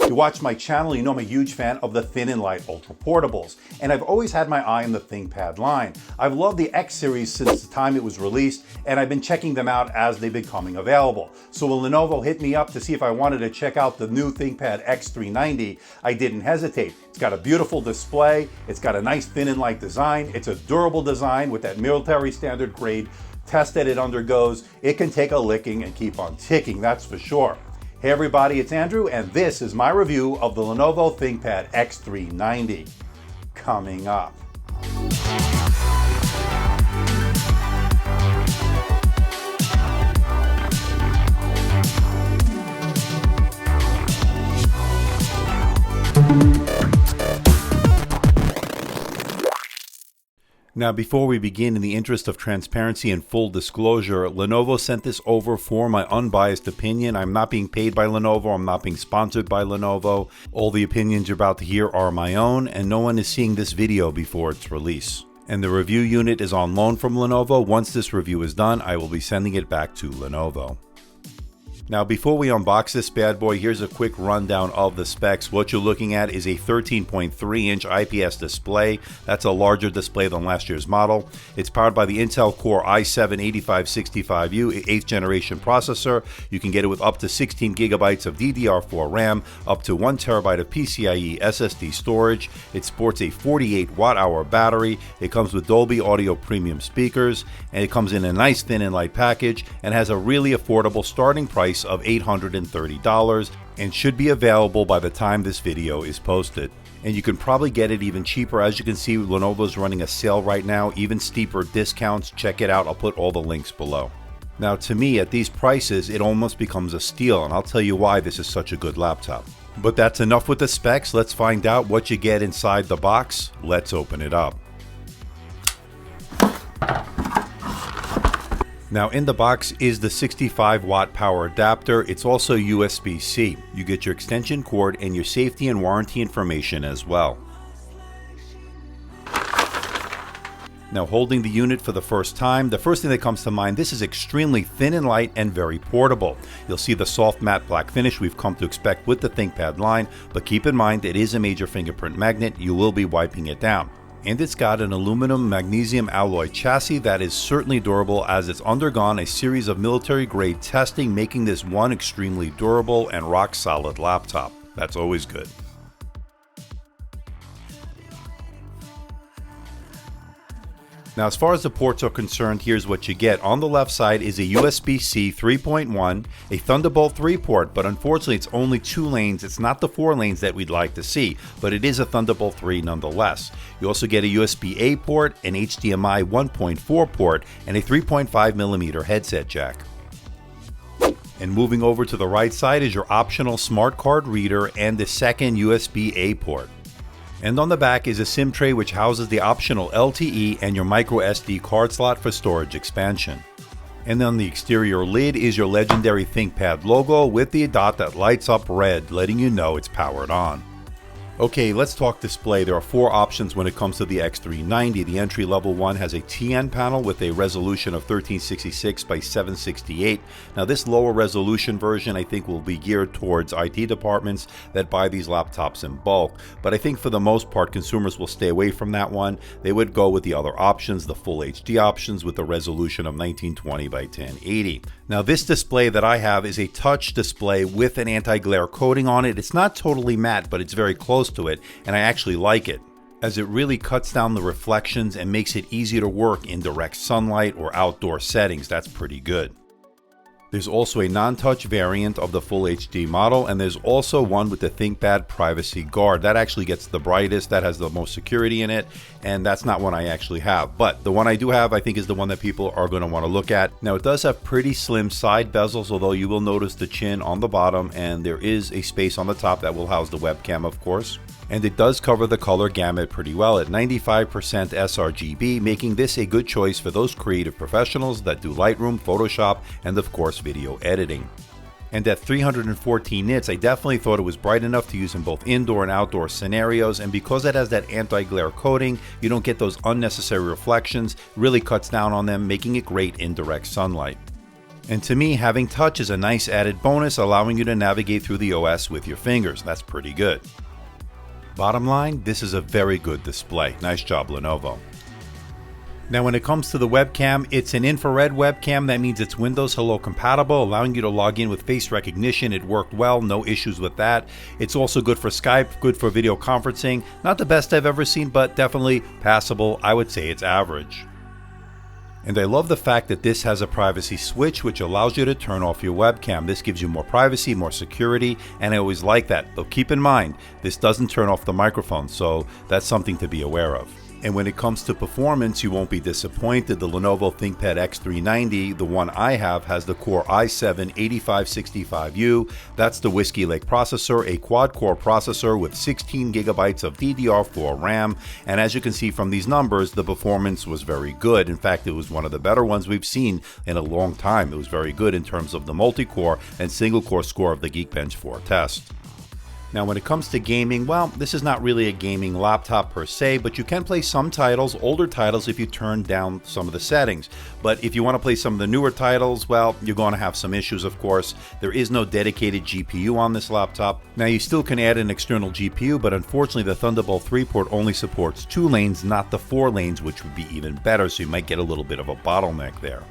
If you watch my channel, you know I'm a huge fan of the thin and light ultra portables, and I've always had my eye on the ThinkPad line. I've loved the X series since the time it was released, and I've been checking them out as they've been coming available. So when Lenovo hit me up to see if I wanted to check out the new ThinkPad X390, I didn't hesitate. It's got a beautiful display, it's got a nice thin and light design, it's a durable design with that military standard grade test that it undergoes. It can take a licking and keep on ticking, that's for sure. Hey everybody, it's Andrew, and this is my review of the Lenovo ThinkPad X390. Coming up. Now, before we begin, in the interest of transparency and full disclosure, Lenovo sent this over for my unbiased opinion. I'm not being paid by Lenovo. I'm not being sponsored by Lenovo. All the opinions you're about to hear are my own, and no one is seeing this video before its release. And the review unit is on loan from Lenovo. Once this review is done, I will be sending it back to Lenovo. Now, before we unbox this bad boy, here's a quick rundown of the specs. What you're looking at is a 13.3-inch IPS display. That's a larger display than last year's model. It's powered by the Intel Core i7-8565U 8th generation processor. You can get it with up to 16 gigabytes of DDR4 RAM, up to 1 terabyte of PCIe SSD storage. It sports a 48 watt-hour battery. It comes with Dolby Audio premium speakers, and it comes in a nice thin and light package and has a really affordable starting price of $830 and should be available by the time this video is posted. And you can probably get it even cheaper. As you can see, Lenovo's running a sale right now, even steeper discounts. Check it out. I'll put all the links below. Now, to me, at these prices, it almost becomes a steal, and I'll tell you why this is such a good laptop. But that's enough with the specs. Let's find out what you get inside the box. Let's open it up. Now, in the box is the 65 watt power adapter. It's also USB-C. You get your extension cord and your safety and warranty information as well. Now, holding the unit for the first time, the first thing that comes to mind, this is extremely thin and light and very portable. You'll see the soft matte black finish we've come to expect with the ThinkPad line, but keep in mind it is a major fingerprint magnet. You will be wiping it down. And it's got an aluminum magnesium alloy chassis that is certainly durable, as it's undergone a series of military grade testing, making this one extremely durable and rock solid laptop. That's always good. Now, as far as the ports are concerned, here's what you get. On the left side is a USB-C 3.1, a Thunderbolt 3 port, but unfortunately it's only 2 lanes. It's not the 4 lanes that we'd like to see, but it is a Thunderbolt 3 nonetheless. You also get a USB-A port, an HDMI 1.4 port, and a 3.5mm headset jack. And moving over to the right side is your optional smart card reader and the second USB-A port. And on the back is a SIM tray which houses the optional LTE and your micro SD card slot for storage expansion. And on the exterior lid is your legendary ThinkPad logo with the dot that lights up red, letting you know it's powered on. Okay, let's talk display. There are 4 options when it comes to the X390. The entry-level one has a TN panel with a resolution of 1366 by 768. Now, this lower resolution version I think will be geared towards IT departments that buy these laptops in bulk, but I think for the most part consumers will stay away from that one. They would go with the other options, the full HD options with a resolution of 1920 by 1080. Now, this display that I have is a touch display with an anti-glare coating on it. It's not totally matte, but it's very close to it, and I actually like it, as it really cuts down the reflections and makes it easier to work in direct sunlight or outdoor settings. That's pretty good. There's also a non-touch variant of the Full HD model, and there's also one with the ThinkPad Privacy Guard. That actually gets the brightest, that has the most security in it, and that's not one I actually have. But the one I do have, I think, is the one that people are going to want to look at. Now, it does have pretty slim side bezels, although you will notice the chin on the bottom, and there is a space on the top that will house the webcam, of course. And it does cover the color gamut pretty well at 95% sRGB, making this a good choice for those creative professionals that do Lightroom, Photoshop, and of course video editing. And at 314 nits, I definitely thought it was bright enough to use in both indoor and outdoor scenarios, and because it has that anti-glare coating, you don't get those unnecessary reflections. Really cuts down on them, making it great in direct sunlight. And to me, having touch is a nice added bonus, allowing you to navigate through the OS with your fingers. That's pretty good. Bottom line, this is a very good display. Nice job, Lenovo. Now when it comes to the webcam, it's an infrared webcam. That means it's Windows Hello compatible, allowing you to log in with face recognition. It worked well, no issues with that. It's also good for Skype, good for video conferencing. Not the best I've ever seen, but definitely passable. I would say it's average. And I love the fact that this has a privacy switch which allows you to turn off your webcam. This gives you more privacy, more security, and I always like that. But keep in mind, this doesn't turn off the microphone, so that's something to be aware of. And when it comes to performance, you won't be disappointed. The Lenovo ThinkPad X390, the one I have, has the Core i7-8565U. That's the Whiskey Lake processor, a quad-core processor with 16 gigabytes of DDR4 RAM. And as you can see from these numbers, the performance was very good. In fact, it was one of the better ones we've seen in a long time. It was very good in terms of the multi-core and single-core score of the Geekbench 4 test. Now when it comes to gaming, well, this is not really a gaming laptop per se, but you can play some titles, older titles, if you turn down some of the settings. But if you want to play some of the newer titles, well, you're going to have some issues, of course. There is no dedicated GPU on this laptop. Now you still can add an external GPU, but unfortunately the Thunderbolt 3 port only supports 2 lanes, not the 4 lanes, which would be even better, so you might get a little bit of a bottleneck there.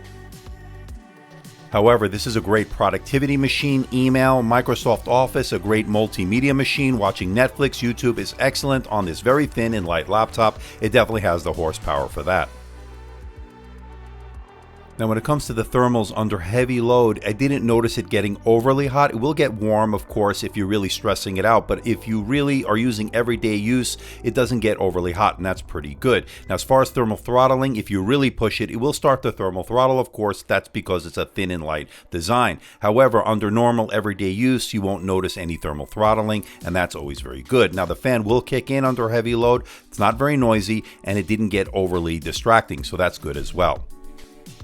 However, this is a great productivity machine, email, Microsoft Office, a great multimedia machine. Watching Netflix, YouTube is excellent on this very thin and light laptop. It definitely has the horsepower for that. Now when it comes to the thermals under heavy load, I didn't notice it getting overly hot. It will get warm, of course, if you're really stressing it out, but if you really are using everyday use, it doesn't get overly hot, and that's pretty good. Now as far as thermal throttling, if you really push it, it will start the thermal throttle, of course. That's because it's a thin and light design. However, under normal everyday use, you won't notice any thermal throttling, and that's always very good. Now the fan will kick in under heavy load. It's not very noisy, and it didn't get overly distracting, so that's good as well.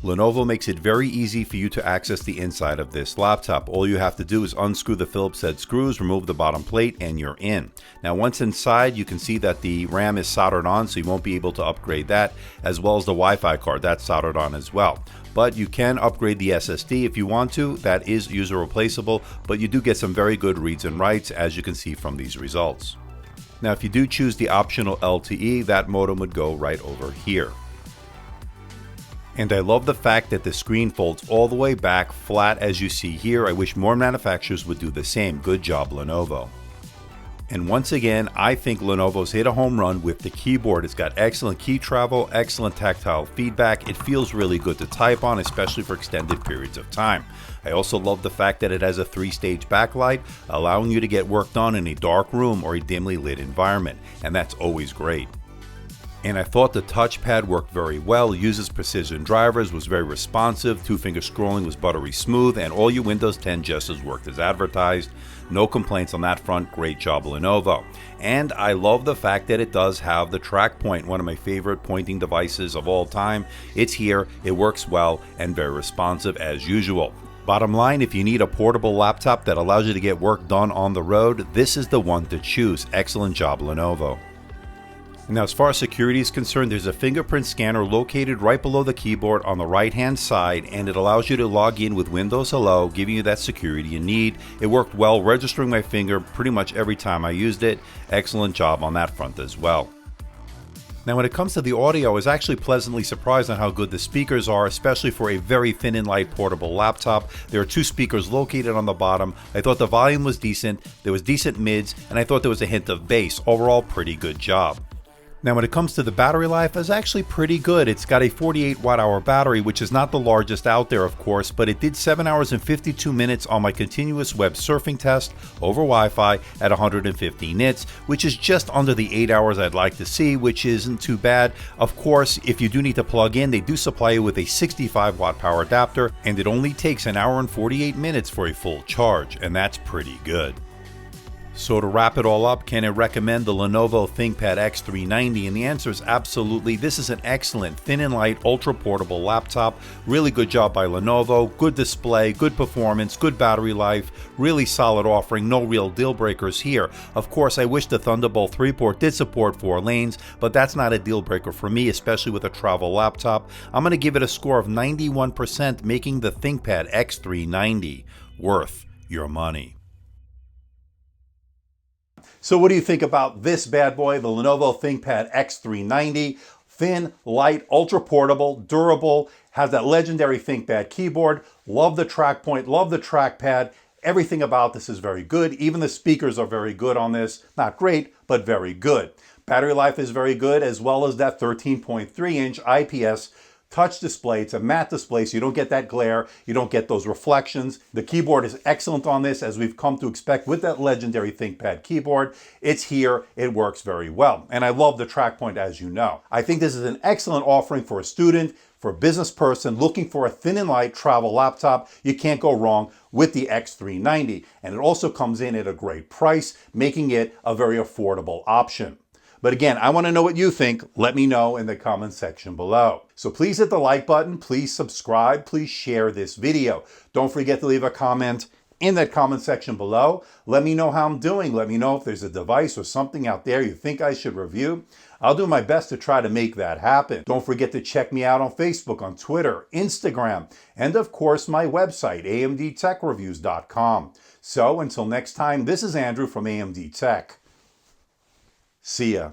Lenovo makes it very easy for you to access the inside of this laptop. All you have to do is unscrew the Phillips head screws, remove the bottom plate, and you're in. Now once inside, you can see that the RAM is soldered on, so you won't be able to upgrade that, as well as the Wi-Fi card, that's soldered on as well. But you can upgrade the SSD if you want to. That is user replaceable, but you do get some very good reads and writes, as you can see from these results. Now if you do choose the optional LTE, that modem would go right over here. And I love the fact that the screen folds all the way back flat as you see here. I wish more manufacturers would do the same. Good job, Lenovo. And once again, I think Lenovo's hit a home run with the keyboard. It's got excellent key travel, excellent tactile feedback. It feels really good to type on, especially for extended periods of time. I also love the fact that it has a 3-stage backlight, allowing you to get work done in a dark room or a dimly lit environment. And that's always great. And I thought the touchpad worked very well, uses precision drivers, was very responsive, 2-finger scrolling was buttery smooth, and all your Windows 10 gestures worked as advertised. No complaints on that front, great job Lenovo. And I love the fact that it does have the track point, one of my favorite pointing devices of all time. It's here, it works well, and very responsive as usual. Bottom line, if you need a portable laptop that allows you to get work done on the road, this is the one to choose. Excellent job Lenovo. Now as far as security is concerned, there's a fingerprint scanner located right below the keyboard on the right hand side, and it allows you to log in with Windows Hello, giving you that security you need. It worked well, registering my finger pretty much every time I used it. Excellent job on that front as well. Now when it comes to the audio, I was actually pleasantly surprised on how good the speakers are, especially for a very thin and light portable laptop. There are 2 speakers located on the bottom. I thought the volume was decent, there was decent mids, and I thought there was a hint of bass. Overall, pretty good job. Now when it comes to the battery life, it's actually pretty good. It's got a 48 watt-hour battery, which is not the largest out there, of course, but it did 7 hours and 52 minutes on my continuous web surfing test over Wi-Fi at 150 nits, which is just under the 8 hours I'd like to see, which isn't too bad. Of course, if you do need to plug in, they do supply you with a 65 watt power adapter, and it only takes 1 hour and 48 minutes for a full charge, and that's pretty good. So to wrap it all up, can I recommend the Lenovo ThinkPad X390? And the answer is absolutely. This is an excellent, thin and light, ultra portable laptop. Really good job by Lenovo. Good display, good performance, good battery life, really solid offering, no real deal breakers here. Of course, I wish the Thunderbolt 3 port did support 4 lanes, but that's not a deal breaker for me, especially with a travel laptop. I'm going to give it a score of 91%, making the ThinkPad X390 worth your money. So what do you think about this bad boy, the Lenovo ThinkPad X390? Thin, light, ultra portable, durable, has that legendary ThinkPad keyboard. Love the track point, love the trackpad. Everything about this is very good. Even the speakers are very good on this. Not great, but very good. Battery life is very good, as well as that 13.3-inch IPS touch display. It's a matte display, so you don't get that glare, you don't get those reflections. The keyboard is excellent on this, as we've come to expect with that legendary ThinkPad keyboard. It's here, it works very well. And I love the track point, as you know. I think this is an excellent offering for a student, for a business person looking for a thin and light travel laptop. You can't go wrong with the X390. And it also comes in at a great price, making it a very affordable option. But again, I want to know what you think. Let me know in the comment section below. So please hit the like button, please subscribe, please share this video. Don't forget to leave a comment in that comment section below. Let me know how I'm doing. Let me know if there's a device or something out there you think I should review. I'll do my best to try to make that happen. Don't forget to check me out on Facebook, on Twitter, Instagram, and of course my website, amdtechreviews.com. So until next time, this is Andrew from AMD Tech. See ya.